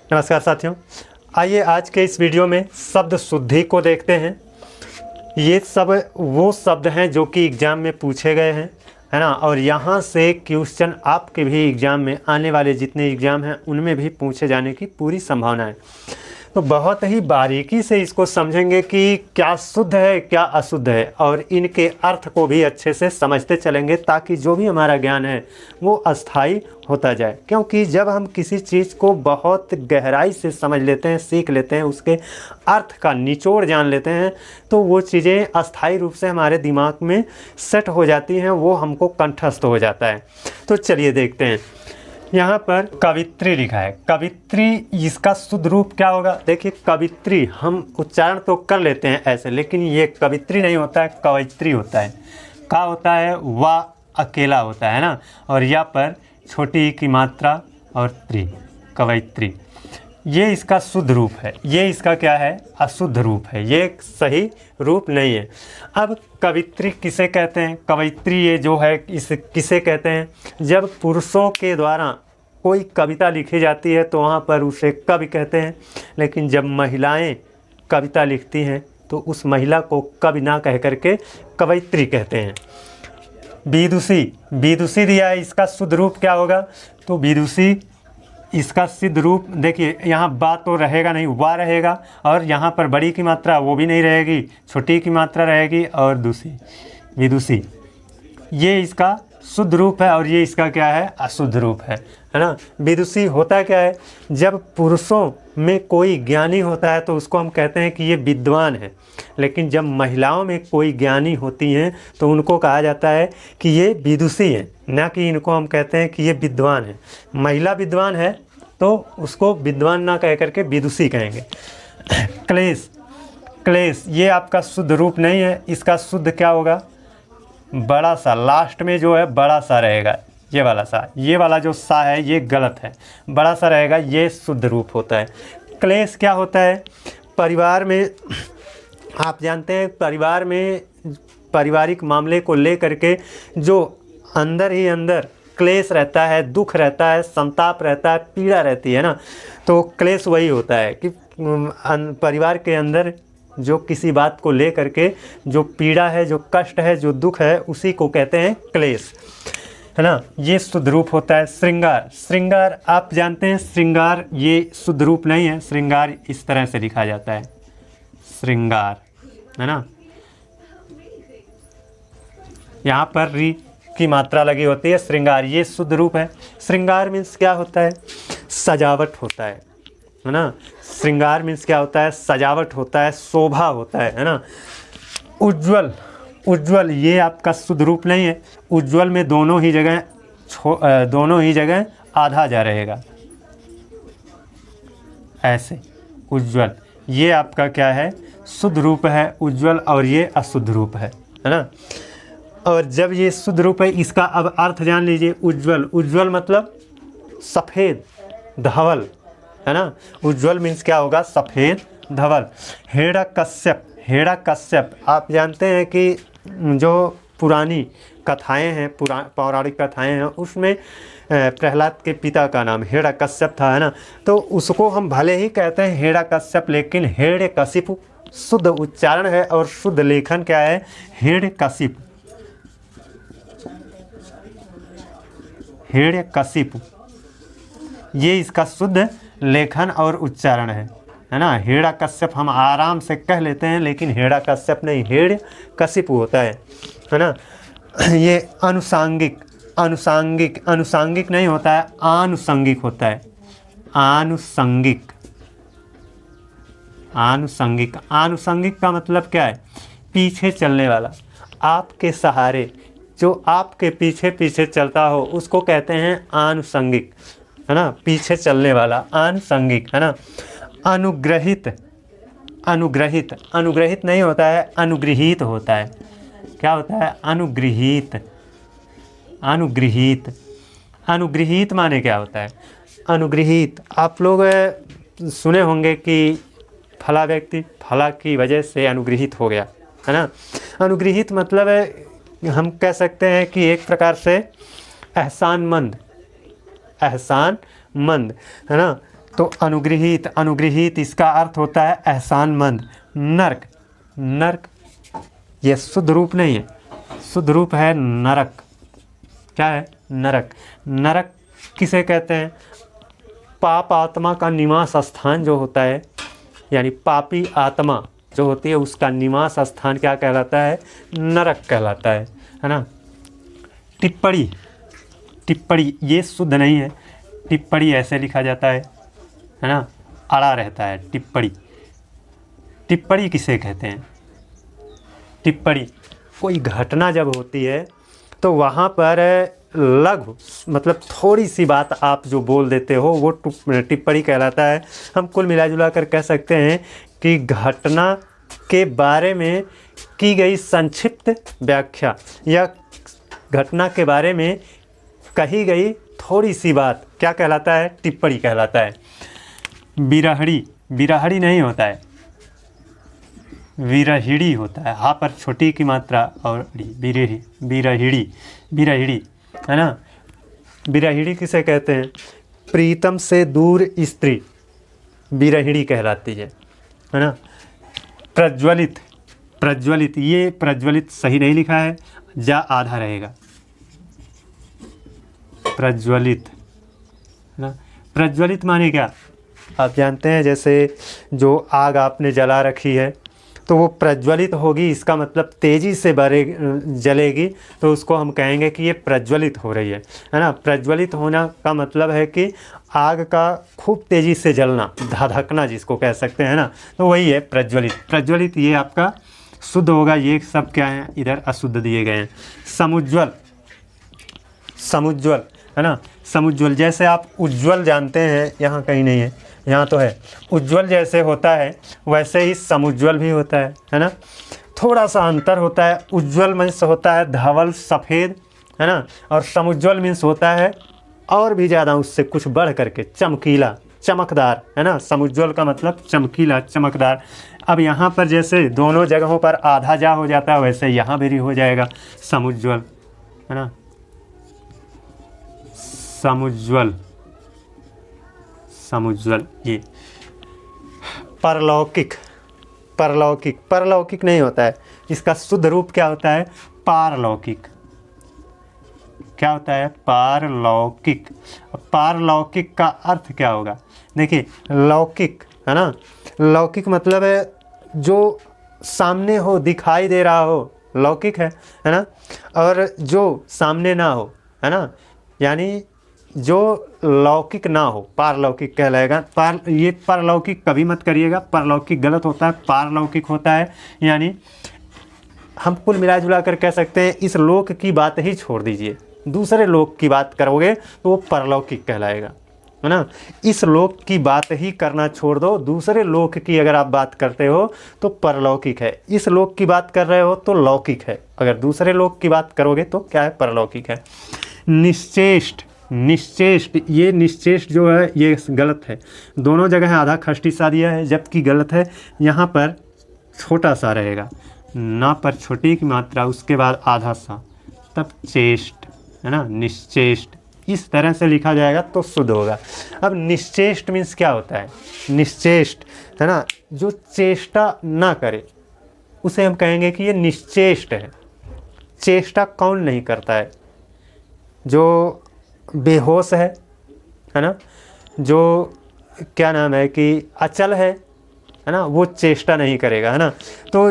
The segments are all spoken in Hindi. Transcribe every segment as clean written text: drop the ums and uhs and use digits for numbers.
नमस्कार साथियों, आइए आज के इस वीडियो में शब्द शुद्धि को देखते हैं। ये सब वो शब्द हैं जो कि एग्ज़ाम में पूछे गए हैं, है ना। और यहाँ से क्वेश्चन आपके भी एग्ज़ाम में आने वाले जितने एग्ज़ाम हैं उनमें भी पूछे जाने की पूरी संभावना है। तो बहुत ही बारीकी से इसको समझेंगे कि क्या शुद्ध है क्या अशुद्ध है, और इनके अर्थ को भी अच्छे से समझते चलेंगे ताकि जो भी हमारा ज्ञान है वो अस्थाई होता जाए। क्योंकि जब हम किसी चीज़ को बहुत गहराई से समझ लेते हैं, सीख लेते हैं, उसके अर्थ का निचोड़ जान लेते हैं, तो वो चीज़ें अस्थाई रूप से हमारे दिमाग में सेट हो जाती हैं, वो हमको कंठस्थ हो जाता है। तो चलिए देखते हैं। यहाँ पर कवित्री लिखा है। कवित्री, इसका शुद्ध रूप क्या होगा? देखिए, कवित्री हम उच्चारण तो कर लेते हैं ऐसे, लेकिन ये कवित्री नहीं होता है, कवयित्री होता है। का होता है वा अकेला होता है ना, और या पर छोटी की मात्रा और त्रि, कवयित्री। ये इसका शुद्ध रूप है। ये इसका क्या है? अशुद्ध रूप है। ये सही रूप नहीं है। अब कवित्री किसे कहते हैं? कवयित्री ये जो है इस किसे कहते हैं? जब पुरुषों के द्वारा कोई कविता लिखी जाती है तो वहाँ पर उसे कवि कहते हैं, लेकिन जब महिलाएं कविता लिखती हैं तो उस महिला को कवि ना कह करके कवयित्री कहते हैं। विदुषी, विदुषी दिया है, इसका शुद्ध रूप क्या होगा? तो विदुषी, इसका सिद्ध रूप देखिए, यहाँ बा तो रहेगा नहीं, वा रहेगा, और यहाँ पर बड़ी की मात्रा वो भी नहीं रहेगी, छोटी की मात्रा रहेगी, और दूसरी विदुषी। ये इसका शुद्ध रूप है और ये इसका क्या है? अशुद्ध रूप है ना। विदुषी होता क्या है? जब पुरुषों में कोई ज्ञानी होता है तो उसको हम कहते हैं कि ये विद्वान है, लेकिन जब महिलाओं में कोई ज्ञानी होती हैं तो उनको कहा जाता है कि ये विदुषी है, ना कि इनको हम कहते हैं कि ये विद्वान है। महिला विद्वान है तो उसको विद्वान ना कह करके विदुषी कहेंगे। क्लेश, क्लेश ये आपका शुद्ध रूप नहीं है। इसका शुद्ध क्या होगा? बड़ा सा, लास्ट में जो है बड़ा सा रहेगा, ये वाला सा, ये वाला जो सा है ये गलत है, बड़ा सा रहेगा, ये शुद्ध रूप होता है। क्लेश क्या होता है? परिवार में आप जानते हैं, परिवार में पारिवारिक मामले को लेकर के जो अंदर ही अंदर क्लेश रहता है, दुख रहता है, संताप रहता है, पीड़ा रहती है ना, तो क्लेश वही होता है कि परिवार के अंदर जो किसी बात को लेकर के जो पीड़ा है, जो कष्ट है, जो दुख है, उसी को कहते हैं क्लेश, है ना। ये शुद्ध रूप होता है। श्रृंगार, श्रृंगार आप जानते हैं, श्रृंगार ये शुद्ध रूप नहीं है। श्रृंगार इस तरह से लिखा जाता है, श्रृंगार, है ना। यहाँ पर री की मात्रा लगी होती है। श्रृंगार ये शुद्ध रूप है। श्रृंगार मीन्स क्या होता है? सजावट होता है ना। श्रृंगार मीन्स क्या होता है? सजावट होता है, शोभा होता है ना। उज्ज्वल, उज्ज्वल ये आपका शुद्ध रूप नहीं है। उज्ज्वल में दोनों ही जगह आधा जा रहेगा, ऐसे। उज्ज्वल ये आपका क्या है? शुद्ध रूप है उज्ज्वल, और ये अशुद्ध रूप है ना। और जब ये शुद्ध रूप है, इसका अब अर्थ जान लीजिए। उज्ज्वल, उज्ज्वल मतलब सफ़ेद, धवल, है ना। उज्ज्वल मीन्स क्या होगा? सफ़ेद, धवल। हिरण्यकश्यप, हिरण्यकश्यप आप जानते हैं कि जो पुरानी कथाएं हैं, पौराणिक कथाएं हैं, उसमें प्रहलाद के पिता का नाम हिरण्यकश्यप था, है ना। तो उसको हम भले ही कहते हैं हिरण्यकश्यप, लेकिन हिरण्यकशिपु शुद्ध उच्चारण है और शुद्ध लेखन क्या है? हिरण्यकशिपु, हिरण्यकशिपु ये इसका शुद्ध लेखन और उच्चारण है ना। हिरण्यकश्यप हम आराम से कह लेते हैं, लेकिन हिरण्यकश्यप नहीं, हिरण्यकशिपु होता है ना। ये अनुसांगिक, अनुसांगिक, अनुसांगिक नहीं होता है, आनुषंगिक होता है। आनुषंगिक, आनुषंगिक, आनुषंगिक का मतलब क्या है? पीछे चलने वाला, आपके सहारे, जो आपके पीछे पीछे चलता हो उसको कहते हैं आनुषंगिक, है ना। पीछे चलने वाला, आनुषंगिक, है ना। अनुग्रहित, अनुग्रहित, अनुग्रहित नहीं होता है, अनुगृहीत होता है। क्या होता है? अनुगृहीत, अनुगृहीत, अनुगृहीत माने क्या होता है? अनुगृहीत आप लोग सुने होंगे कि फला व्यक्ति फला की वजह से अनुगृहीत हो गया, है ना। अनुगृहीत मतलब हम कह सकते हैं कि एक प्रकार से एहसानमंद, एहसानमंद, है ना। तो अनुगृहीत, अनुगृहीत इसका अर्थ होता है एहसानमंद। नर्क, नर्क ये शुद्ध रूप नहीं है, शुद्ध रूप है नरक। क्या है? नरक। नरक किसे कहते हैं? पाप आत्मा का निवास स्थान जो होता है, यानी पापी आत्मा जो होती है उसका निवास स्थान क्या कहलाता है? नरक कहलाता है ना। टिप्पणी, टिप्पणी ये शुद्ध नहीं है, टिप्पणी ऐसे लिखा जाता है ना, अड़ा रहता है टिप्पणी। टिप्पणी किसे कहते हैं? टिप्पणी कोई घटना जब होती है तो वहाँ पर लघु मतलब थोड़ी सी बात आप जो बोल देते हो वो टिप्पणी कहलाता है। हम कुल मिला जुला कर कह सकते हैं कि घटना के बारे में की गई संक्षिप्त व्याख्या या घटना के बारे में कही गई थोड़ी सी बात क्या कहलाता है? टिप्पणी कहलाता है। विरहड़ी, विरहड़ी नहीं होता है, विरहिड़ी होता है। हाँ पर छोटी की मात्रा और विरहिड़ी, विरहिड़ी, विरहिड़ी है ना। विरहिड़ी किसे कहते हैं? प्रीतम से दूर स्त्री विरहिड़ी कहलाती है ना। प्रज्वलित, प्रज्वलित ये प्रज्वलित सही नहीं लिखा है, जा आधा रहेगा। प्रज्वलित है ना। प्रज्वलित माने क्या? आप जानते हैं जैसे जो आग आपने जला रखी है तो वो प्रज्वलित होगी, इसका मतलब तेज़ी से जलेगी, तो उसको हम कहेंगे कि ये प्रज्वलित हो रही है ना। प्रज्वलित होना का मतलब है कि आग का खूब तेज़ी से जलना, धधकना जिसको कह सकते हैं ना, तो वही है प्रज्वलित। प्रज्वलित ये आपका शुद्ध होगा, ये सब क्या है इधर अशुद्ध दिए गए हैं। समुज्वल, समुज्वल है ना। समुज्वल जैसे आप उज्ज्वल जानते हैं, यहाँ कहीं नहीं है, यहाँ तो है। उज्ज्वल जैसे होता है वैसे ही समुज्वल भी होता है ना। थोड़ा सा अंतर होता है। उज्ज्वल मीन्स होता है धवल सफ़ेद है ना, और समुज्वल मीन्स होता है और भी ज़्यादा उससे कुछ बढ़ करके चमकीला, चमकदार है ना। समुज्वल का मतलब चमकीला, चमकदार। अब यहाँ पर जैसे दोनों जगहों पर आधा जा हो जाता है वैसे यहाँ भी हो जाएगा समुज्वल है ना। समुज्वल, समुज्वल। ये परलौकिक, परलौकिक, परलौकिक नहीं होता है, इसका शुद्ध रूप क्या होता है? पारलौकिक। क्या होता है? पारलौकिक। पारलौकिक का अर्थ क्या होगा? देखिए लौकिक है ना, लौकिक मतलब है जो सामने हो, दिखाई दे रहा हो, लौकिक है ना। और जो सामने ना हो है ना, यानी जो लौकिक ना हो पारलौकिक कहलाएगा। ये परलौकिक कभी मत करिएगा, परलौकिक गलत होता है, पारलौकिक होता है। यानी हम कुल मिला जुला कर कह सकते हैं इस लोक की बात ही छोड़ दीजिए, दूसरे लोक की बात करोगे तो वो परलौकिक कहलाएगा है ना। इस लोक की बात ही करना छोड़ दो, दूसरे लोक की अगर आप बात करते हो तो परलौकिक है। इस लोक की बात कर रहे हो तो लौकिक है, अगर दूसरे लोक की बात करोगे तो क्या है? परलौकिक है। निश्चेष्ट, निश्चेष्ट ये निश्चेष्ट जो है ये गलत है, दोनों जगह आधा खष्टी सा दिया है जबकि गलत है। यहाँ पर छोटा सा रहेगा, ना पर छोटी की मात्रा उसके बाद आधा सा, तब चेष्ट है ना। निश्चेष्ट इस तरह से लिखा जाएगा तो शुद्ध होगा। अब निश्चेष्ट मीन्स क्या होता है? निश्चेष्ट है ना, जो चेष्टा ना करे उसे हम कहेंगे कि ये निश्चेष्ट है। चेष्टा कौन नहीं करता है? जो बेहोश है ना, जो क्या नाम है कि अचल है ना, वो चेष्टा नहीं करेगा है ना। तो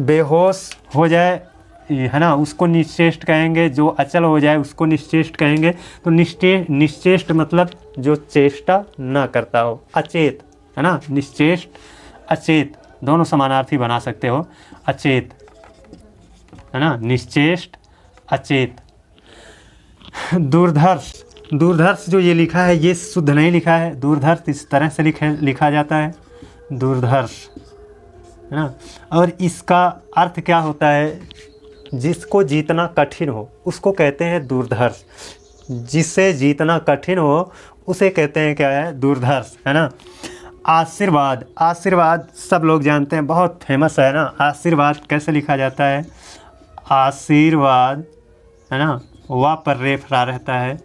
बेहोश हो जाए है ना उसको निश्चेष्ट कहेंगे, जो अचल हो जाए उसको निश्चेष्ट कहेंगे। तो निश्चेष्ट मतलब जो चेष्टा ना करता हो, अचेत है ना। निश्चेष्ट अचेत दोनों समानार्थी बना सकते हो, अचेत है ना, निश्चेष्ट अचेत। दूरधर्ष, दूरधर्ष जो ये लिखा है ये शुद्ध नहीं लिखा है, दूरधर्ष इस तरह से लिखा जाता है, दूरधर्ष है ना। और इसका अर्थ क्या होता है? जिसको जीतना कठिन हो उसको कहते हैं दूरधर्ष, जिसे जीतना कठिन हो उसे कहते हैं क्या है? दूरधर्ष है ना। आशीर्वाद, आशीर्वाद सब लोग जानते हैं, बहुत फेमस है ना। आशीर्वाद कैसे लिखा जाता है? आशीर्वाद है ना, वा पर रेफरा रहता है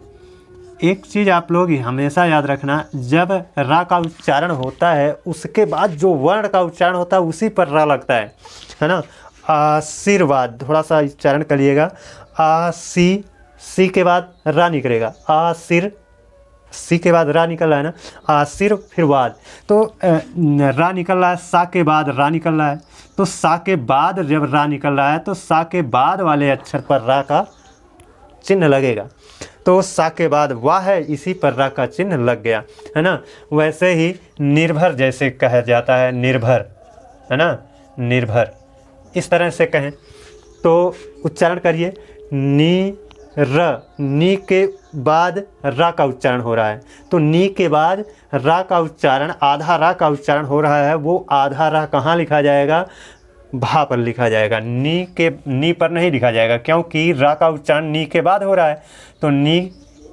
एक चीज़ आप लोग हमेशा याद रखना, जब रा का उच्चारण होता है उसके बाद जो वर्ण का उच्चारण होता है उसी पर रा लगता है ना। आशीर्वाद, थोड़ा सा उच्चारण करिएगा। सी के बाद रा निकलेगा, आशीर, सी के बाद रा निकल रहा है ना, आशीर फिर वाद, तो रा निकल रहा है, सा के बाद रा निकल रहा है, तो सा के बाद जब रा निकल रहा है तो सा के बाद वाले अक्षर पर रा का चिन्ह लगेगा। तो सा के बाद वाह है, इसी पर रा का चिन्ह लग गया, है ना। वैसे ही निर्भर जैसे कहा जाता है, निर्भर, है ना, निर्भर, इस तरह से कहें तो उच्चारण करिए। नी के बाद रा का उच्चारण हो रहा है, तो नी के बाद रा का उच्चारण, आधा रा का उच्चारण हो रहा है, वो आधा रा कहाँ लिखा जाएगा? भा पर लिखा जाएगा, नी पर नहीं लिखा जाएगा, क्योंकि रा का उच्चारण नी के बाद हो रहा है, तो नी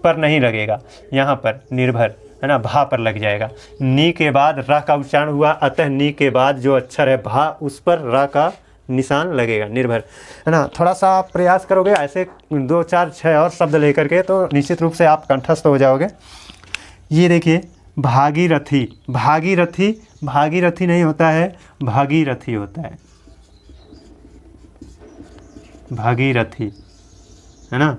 पर नहीं लगेगा, यहाँ पर निर्भर, है ना, भा पर लग जाएगा। नी के बाद रा का उच्चारण हुआ, अतः नी के बाद जो अक्षर है भा, उस पर रा का निशान लगेगा, निर्भर, है ना। थोड़ा सा आप प्रयास करोगे ऐसे 2 4 6 और शब्द लेकर के, तो निश्चित रूप से आप कंठस्थ हो जाओगे। ये देखिए, भागीरथी, भागीरथी, भागीरथी नहीं होता है, भागीरथी होता है, भागीरथी, है ना।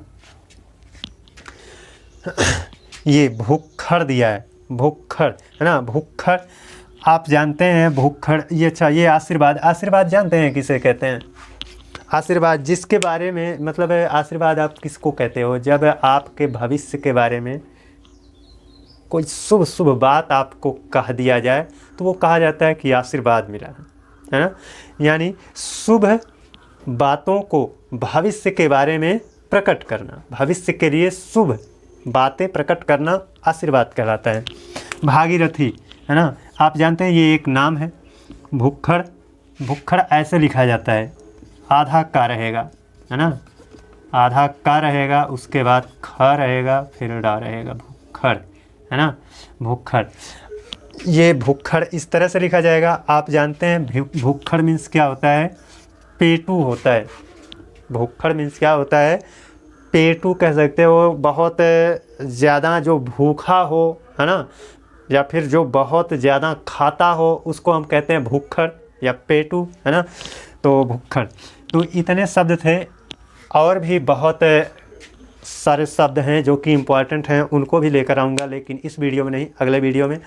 ये भुक्खड़ दिया है, भुक्खड़, है ना, भुक्खड़ आप जानते हैं, भुक्खड़। ये अच्छा, ये आशीर्वाद, आशीर्वाद जानते हैं किसे कहते हैं? आशीर्वाद, जिसके बारे में मतलब आशीर्वाद आप किसको कहते हो? जब आपके भविष्य के बारे में कोई शुभ शुभ बात आपको कह दिया जाए तो वो कहा जाता है कि आशीर्वाद मिला है ना। यानी शुभ बातों को भविष्य के बारे में प्रकट करना, भविष्य के लिए शुभ बातें प्रकट करना आशीर्वाद कहलाता है। भागीरथी, है ना, आप जानते हैं ये एक नाम है। भुक्खड़, भुक्खड़ ऐसे लिखा जाता है, आधा का रहेगा, है ना, आधा का रहेगा, उसके बाद ख रहेगा, फिर डा रहेगा, भुक्खड़, है ना, भुक्खड़। ये भुक्खड़ इस तरह से लिखा जाएगा। आप जानते हैं भुक्खड़ मीन्स क्या होता है? पेटू होता है। भुक्खड़ मीन्स क्या होता है? पेटू कह सकते हो, बहुत ज़्यादा जो भूखा हो, है ना, या फिर जो बहुत ज़्यादा खाता हो, उसको हम कहते हैं भुक्खड़ या पेटू, है ना। तो भुक्खड़, तो इतने शब्द थे, और भी बहुत सारे शब्द हैं जो कि इम्पॉर्टेंट हैं, उनको भी लेकर आऊँगा, लेकिन इस वीडियो में नहीं, अगले वीडियो में।